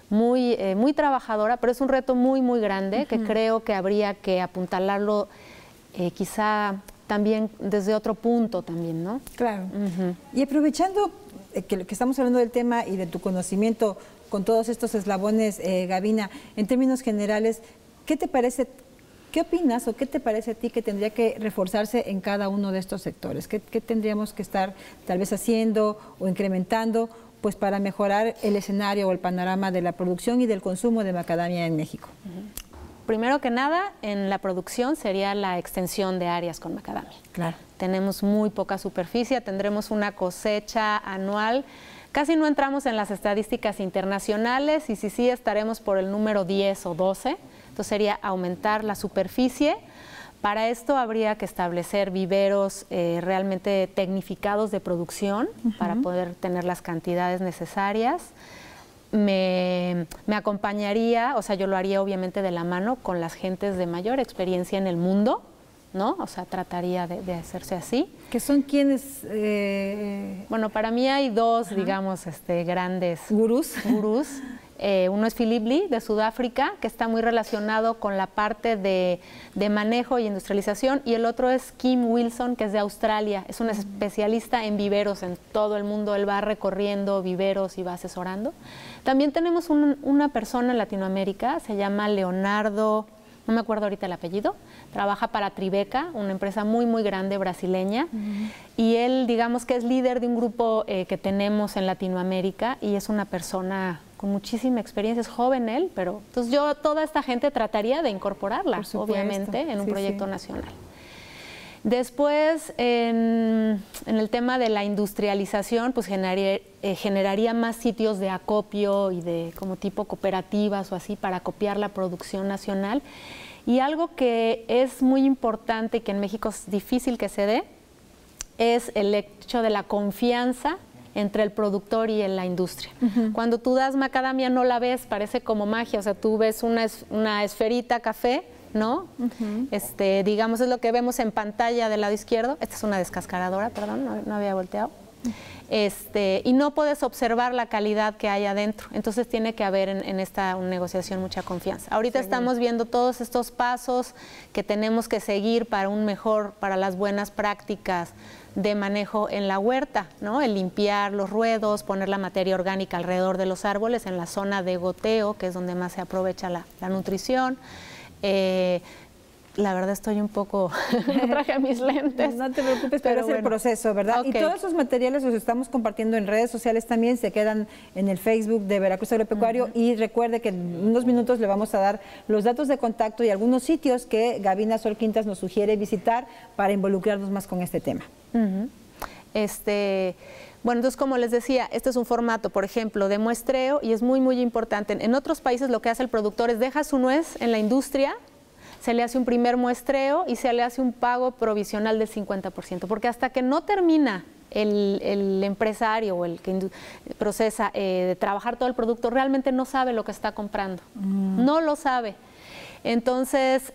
muy trabajadora, pero es un reto muy grande, que creo que habría que apuntalarlo quizá también desde otro punto también, ¿no? Claro. Y aprovechando que estamos hablando del tema y de tu conocimiento con todos estos eslabones, Gavina, en términos generales, ¿qué te parece, qué opinas o qué te parece a ti que tendría que reforzarse en cada uno de estos sectores? ¿Qué tendríamos que estar tal vez haciendo o incrementando pues para mejorar el escenario o el panorama de la producción y del consumo de macadamia en México? Primero que nada, en la producción sería la extensión de áreas con macadamia. Claro. Tenemos muy poca superficie, tendremos una cosecha anual, casi no entramos en las estadísticas internacionales, y sí estaremos por el número 10 o 12, entonces sería aumentar la superficie. Para esto habría que establecer viveros realmente tecnificados de producción para poder tener las cantidades necesarias. Me acompañaría, o sea, yo lo haría obviamente de la mano con las gentes de mayor experiencia en el mundo, ¿no? O sea, trataría de hacerse así. ¿Que son quienes? Bueno, para mí hay dos, digamos, grandes gurús. Uno es Philip Lee, de Sudáfrica, que está muy relacionado con la parte de manejo y industrialización, y el otro es Kim Wilson, que es de Australia. Es un especialista en viveros en todo el mundo. Él va recorriendo viveros y va asesorando. También tenemos una persona en Latinoamérica, se llama Leonardo, no me acuerdo ahorita el apellido, trabaja para Tribeca, una empresa muy grande brasileña, y él, digamos que es líder de un grupo que tenemos en Latinoamérica, y es una persona con muchísima experiencia, es joven él, pero entonces yo toda esta gente trataría de incorporarla, obviamente, en un proyecto nacional. Después, en el tema de la industrialización, pues generaría más sitios de acopio y de como tipo cooperativas o así para acopiar la producción nacional. Y algo que es muy importante y que en México es difícil que se dé, es el hecho de la confianza entre el productor y la industria. Cuando tú das macadamia no la ves, parece como magia, o sea, tú ves una esferita café, ¿no? Digamos, es lo que vemos en pantalla del lado izquierdo. Esta es una descascaradora, perdón, no había volteado. Y no puedes observar la calidad que hay adentro. Entonces tiene que haber en esta negociación mucha confianza. Ahorita estamos viendo todos estos pasos que tenemos que seguir para las buenas prácticas de manejo en la huerta, ¿no? El limpiar los ruedos, poner la materia orgánica alrededor de los árboles en la zona de goteo, que es donde más se aprovecha la nutrición. La verdad estoy un poco... no traje mis lentes. No te preocupes, pero es el proceso, ¿verdad? Okay. Y todos esos materiales los estamos compartiendo en redes sociales también, se quedan en el Facebook de Veracruz Agropecuario y recuerde que en unos minutos le vamos a dar los datos de contacto y algunos sitios que Gavina Sol Quintas nos sugiere visitar para involucrarnos más con este tema. Bueno, entonces, como les decía, este es un formato, por ejemplo, de muestreo y es muy, muy importante. En otros países lo que hace el productor es deja su nuez en la industria, se le hace un primer muestreo y se le hace un pago provisional del 50%, porque hasta que no termina el empresario o el que procesa de trabajar todo el producto, realmente no sabe lo que está comprando, no lo sabe. Entonces,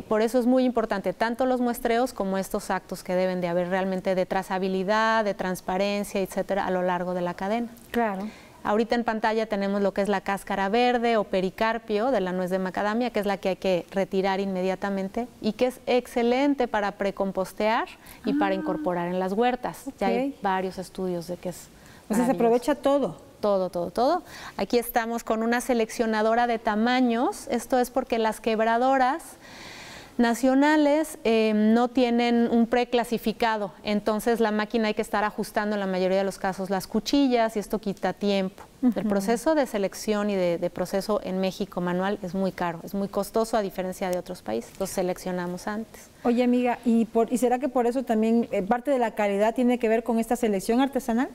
por eso es muy importante tanto los muestreos como estos actos que deben de haber realmente de trazabilidad, de transparencia, etcétera, a lo largo de la cadena. Claro. Ahorita en pantalla tenemos lo que es la cáscara verde o pericarpio de la nuez de macadamia, que es la que hay que retirar inmediatamente y que es excelente para precompostear y para incorporar en las huertas. Ya hay varios estudios de que es o sea, se aprovecha todo. Todo. Aquí estamos con una seleccionadora de tamaños. Esto es porque las quebradoras nacionales no tienen un preclasificado. Entonces la máquina hay que estar ajustando en la mayoría de los casos las cuchillas y esto quita tiempo. El proceso de selección y de proceso en México manual es muy caro, es muy costoso a diferencia de otros países. Los seleccionamos antes. Oye, amiga, ¿y será que por eso también parte de la calidad tiene que ver con esta selección artesanal?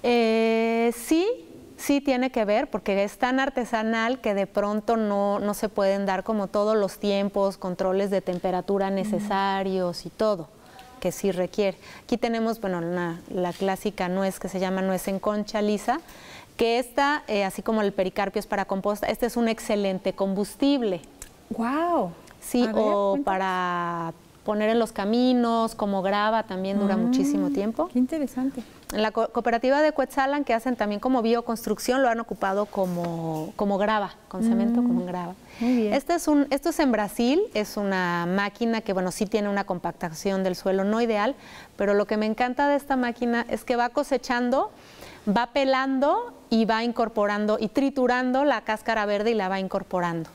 Sí tiene que ver, porque es tan artesanal que de pronto no se pueden dar como todos los tiempos, controles de temperatura necesarios y todo, que sí requiere. Aquí tenemos, bueno, la clásica nuez que se llama nuez en concha lisa, que esta, así como el pericarpio es para composta, este es un excelente combustible. ¡Wow! Sí, o para poner en los caminos, como grava, también dura muchísimo tiempo. ¡Qué interesante! En la cooperativa de Cuetzalan, que hacen también como bioconstrucción, lo han ocupado como grava, con cemento como grava. Muy bien. Esto es en Brasil, es una máquina que, bueno, sí tiene una compactación del suelo no ideal, pero lo que me encanta de esta máquina es que va cosechando, va pelando y va incorporando y triturando la cáscara verde y la va incorporando.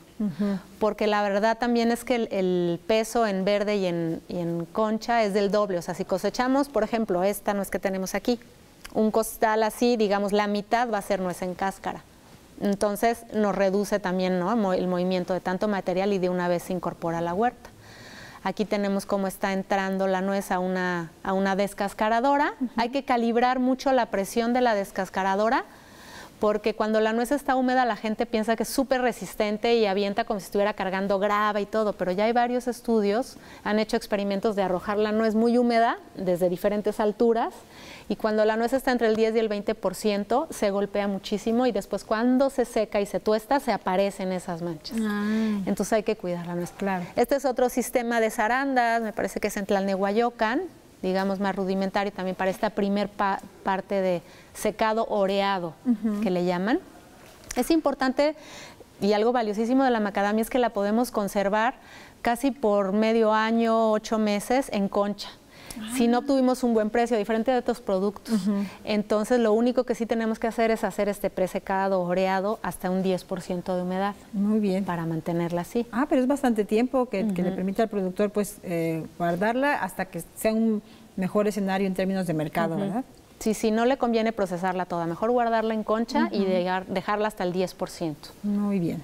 Porque la verdad también es que el peso en verde y en concha es del doble. O sea, si cosechamos, por ejemplo, esta nuez que tenemos aquí, un costal así, digamos, la mitad va a ser nuez en cáscara. Entonces nos reduce también, ¿no?, el movimiento de tanto material y de una vez se incorpora a la huerta. Aquí tenemos cómo está entrando la nuez a una descascaradora. Hay que calibrar mucho la presión de la descascaradora, porque cuando la nuez está húmeda la gente piensa que es súper resistente y avienta como si estuviera cargando grava y todo, pero ya hay varios estudios, han hecho experimentos de arrojar la nuez muy húmeda desde diferentes alturas y cuando la nuez está entre el 10 y el 20% se golpea muchísimo y después cuando se seca y se tuesta se aparecen esas manchas. Entonces hay que cuidar la nuez. Claro. Este es otro sistema de zarandas, me parece que es en Tlalnehuayocan, digamos más rudimentario también para esta primer parte de secado oreado, que le llaman. Es importante y algo valiosísimo de la macadamia es que la podemos conservar casi por medio año, 8 meses en concha. Si no obtuvimos un buen precio, diferente de otros productos. Entonces lo único que sí tenemos que hacer es hacer este presecado oreado hasta un 10% de humedad. Muy bien. Para mantenerla así. Pero es bastante tiempo que le permite al productor pues guardarla hasta que sea un mejor escenario en términos de mercado, ¿verdad? Sí, no le conviene procesarla toda, mejor guardarla en concha y dejarla hasta el 10%. Muy bien.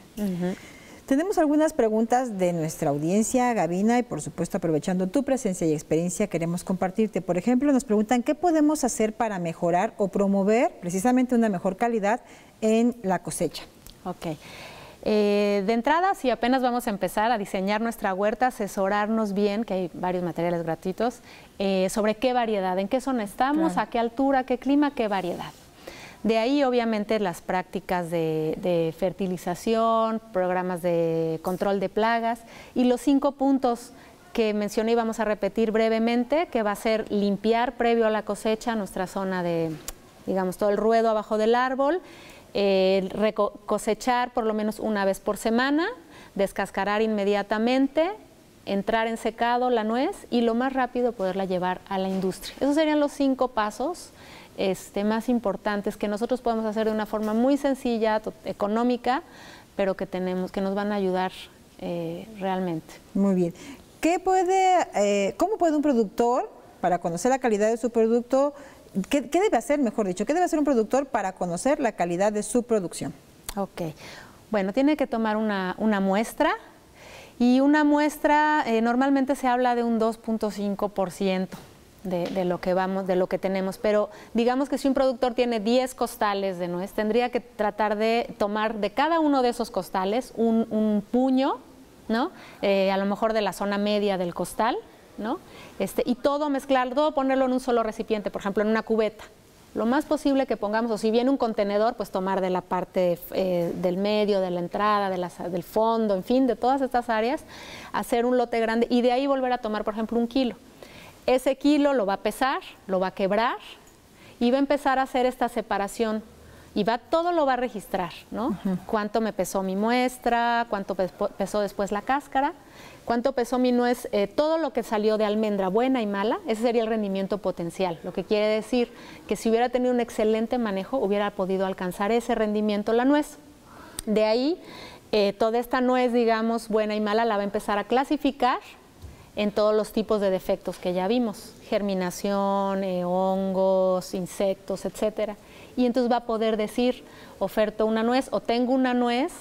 Tenemos algunas preguntas de nuestra audiencia, Gabina, y por supuesto aprovechando tu presencia y experiencia queremos compartirte. Por ejemplo, nos preguntan qué podemos hacer para mejorar o promover precisamente una mejor calidad en la cosecha. Ok. De entrada, si apenas vamos a empezar a diseñar nuestra huerta, asesorarnos bien, que hay varios materiales gratuitos, sobre qué variedad, en qué zona estamos, a qué altura, qué clima, qué variedad. De ahí, obviamente, las prácticas de fertilización, programas de control de plagas y los 5 puntos que mencioné y vamos a repetir brevemente, que va a ser limpiar previo a la cosecha nuestra zona de, digamos, todo el ruedo abajo del árbol, cosechar por lo menos una vez por semana, descascarar inmediatamente, entrar en secado la nuez y lo más rápido poderla llevar a la industria. Esos serían los 5 pasos más importantes que nosotros podemos hacer de una forma muy sencilla, económica, pero que nos van a ayudar realmente. Muy bien. ¿Cómo puede un productor, para conocer la calidad de su producto, qué debe hacer, mejor dicho, qué debe hacer un productor para conocer la calidad de su producción? Ok. Bueno, tiene que tomar una muestra, y una muestra normalmente se habla de un 2.5%. De lo que tenemos, pero digamos que si un productor tiene 10 costales de nuez, tendría que tratar de tomar de cada uno de esos costales un puño, ¿no? A lo mejor de la zona media del costal, ¿no? Y todo mezclarlo, todo ponerlo en un solo recipiente, por ejemplo en una cubeta. Lo más posible que pongamos, o si viene un contenedor, pues tomar de la parte del medio, de la entrada, del fondo, en fin, de todas estas áreas, hacer un lote grande y de ahí volver a tomar, por ejemplo, 1 kilo. Ese kilo lo va a pesar, lo va a quebrar y va a empezar a hacer esta separación y todo lo va a registrar, ¿no? Cuánto me pesó mi muestra, cuánto pesó después la cáscara, cuánto pesó mi nuez, todo lo que salió de almendra buena y mala, ese sería el rendimiento potencial, lo que quiere decir que si hubiera tenido un excelente manejo hubiera podido alcanzar ese rendimiento la nuez. De ahí, toda esta nuez, digamos, buena y mala, la va a empezar a clasificar en todos los tipos de defectos que ya vimos, germinación, hongos, insectos, etcétera. Y entonces va a poder decir, oferto una nuez o tengo una nuez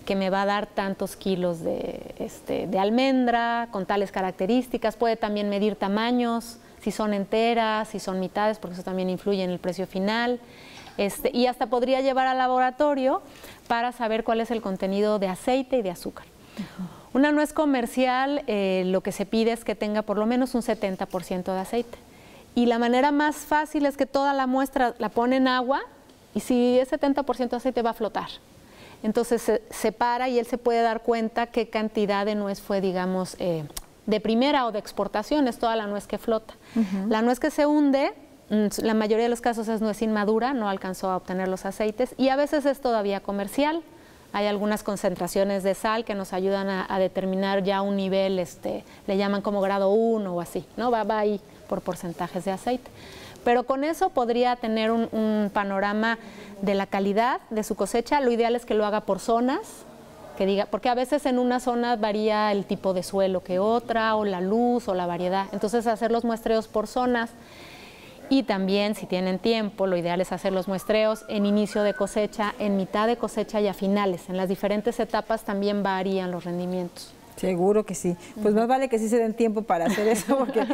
que me va a dar tantos kilos de almendra, con tales características. Puede también medir tamaños, si son enteras, si son mitades, porque eso también influye en el precio final. Y hasta podría llevar al laboratorio para saber cuál es el contenido de aceite y de azúcar. Una nuez comercial, lo que se pide es que tenga por lo menos un 70% de aceite. Y la manera más fácil es que toda la muestra la pone en agua y si es 70% de aceite va a flotar. Entonces se separa y él se puede dar cuenta qué cantidad de nuez fue, digamos, de primera o de exportación, es toda la nuez que flota. La nuez que se hunde, la mayoría de los casos es nuez inmadura, no alcanzó a obtener los aceites y a veces es todavía comercial. Hay algunas concentraciones de sal que nos ayudan a determinar ya un nivel, le llaman como grado 1 o así, ¿no? Va ahí por porcentajes de aceite. Pero con eso podría tener un panorama de la calidad de su cosecha. Lo ideal es que lo haga por zonas, porque a veces en una zona varía el tipo de suelo que otra, o la luz, o la variedad. Entonces hacer los muestreos por zonas. Y también, si tienen tiempo, lo ideal es hacer los muestreos en inicio de cosecha, en mitad de cosecha y a finales. En las diferentes etapas también varían los rendimientos. Seguro que sí. Pues más vale que sí se den tiempo para hacer eso, porque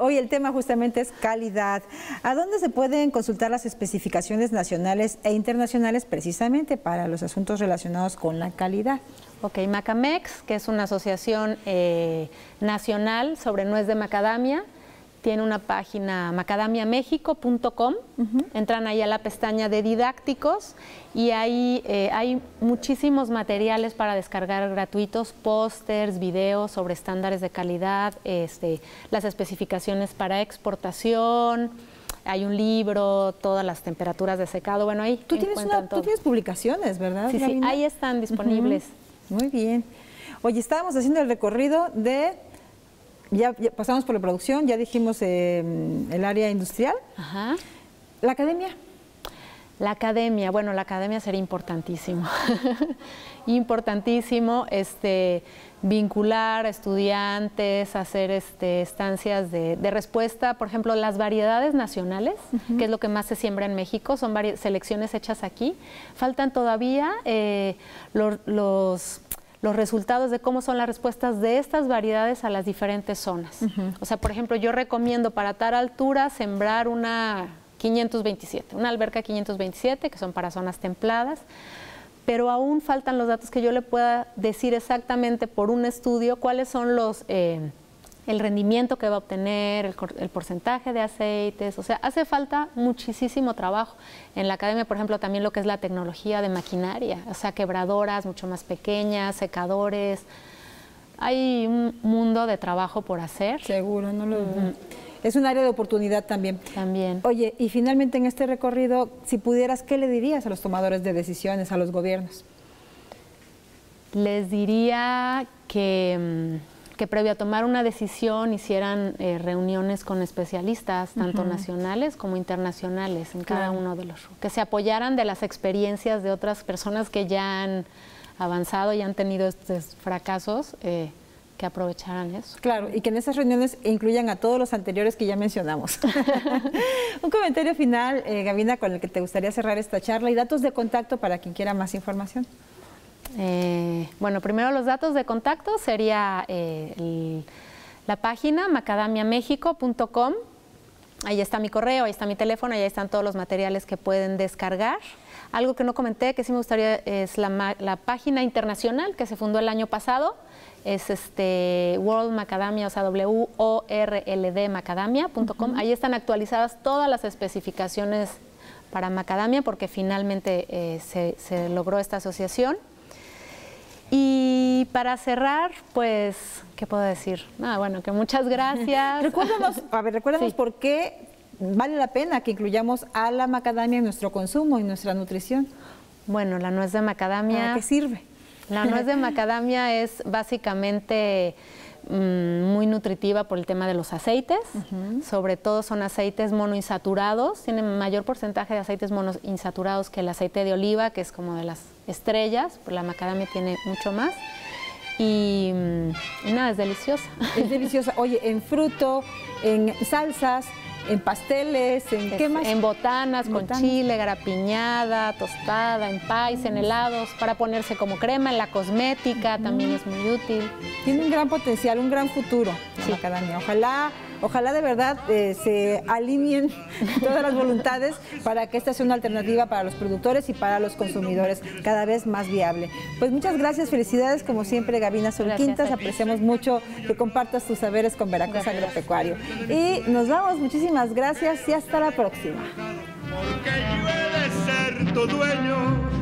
hoy el tema justamente es calidad. ¿A dónde se pueden consultar las especificaciones nacionales e internacionales precisamente para los asuntos relacionados con la calidad? Ok, Macamex, que es una asociación nacional sobre nuez de macadamia, tiene una página macadamiamexico.com, entran ahí a la pestaña de didácticos y ahí hay muchísimos materiales para descargar gratuitos, pósters, videos sobre estándares de calidad, las especificaciones para exportación, hay un libro, todas las temperaturas de secado, bueno, ahí tú tienes publicaciones, ¿verdad? Sí, sí, ahí están disponibles. Muy bien. Oye, estábamos haciendo el recorrido de... Ya pasamos por la producción, ya dijimos el área industrial. Ajá. ¿La academia? La academia, bueno, la academia sería importantísimo, importantísimo, vincular a estudiantes, hacer estancias de respuesta, por ejemplo, las variedades nacionales, que es lo que más se siembra en México, son selecciones hechas aquí. Faltan todavía los resultados de cómo son las respuestas de estas variedades a las diferentes zonas. O sea, por ejemplo, yo recomiendo para tal altura sembrar una 527, una alberca 527, que son para zonas templadas, pero aún faltan los datos que yo le pueda decir exactamente por un estudio cuáles son el rendimiento que va a obtener, el porcentaje de aceites. O sea, hace falta muchísimo trabajo. En la academia, por ejemplo, también lo que es la tecnología de maquinaria, o sea, quebradoras mucho más pequeñas, secadores. Hay un mundo de trabajo por hacer. Seguro, no lo dudo. Es un área de oportunidad también. También. Oye, y finalmente en este recorrido, si pudieras, ¿qué le dirías a los tomadores de decisiones, a los gobiernos? Les diría que previo a tomar una decisión hicieran reuniones con especialistas, tanto nacionales como internacionales, en cada uno de los... Que se apoyaran de las experiencias de otras personas que ya han avanzado y han tenido estos fracasos, que aprovecharan eso. Claro, y que en esas reuniones incluyan a todos los anteriores que ya mencionamos. Un comentario final, Gavina, con el que te gustaría cerrar esta charla y datos de contacto para quien quiera más información. Bueno, primero los datos de contacto sería la página macadamiamexico.com. Ahí está mi correo, ahí está mi teléfono, ahí están todos los materiales que pueden descargar. Algo que no comenté, que sí me gustaría, es la página internacional que se fundó el año pasado. Es World Macadamia, o sea, worldmacadamia.com. Ahí están actualizadas todas las especificaciones para macadamia, porque finalmente se logró esta asociación. Y para cerrar, pues, ¿qué puedo decir? Bueno, que muchas gracias. Recuérdanos por qué vale la pena que incluyamos a la macadamia en nuestro consumo y nuestra nutrición. Bueno, la nuez de macadamia... ¿Para qué sirve? La nuez de macadamia es básicamente muy nutritiva por el tema de los aceites, sobre todo son aceites monoinsaturados, tienen mayor porcentaje de aceites monoinsaturados que el aceite de oliva, que es como de las estrellas, pues la macadamia tiene mucho más. Y nada, es deliciosa. Es deliciosa. Oye, en fruto, en salsas, en pasteles, ¿en qué más? En botanas, con chile, garapiñada, tostada, en pies, en helados, para ponerse como crema, en la cosmética también es muy útil. Tiene un gran potencial, un gran futuro la macadamia. Ojalá de verdad se alineen todas las voluntades para que esta sea una alternativa para los productores y para los consumidores cada vez más viable. Pues muchas gracias, felicidades como siempre, Gavina Solquintas. Apreciamos mucho que compartas tus saberes con Veracruz Agropecuario. Y nos vamos, muchísimas gracias y hasta la próxima. Porque yo he de ser tu dueño.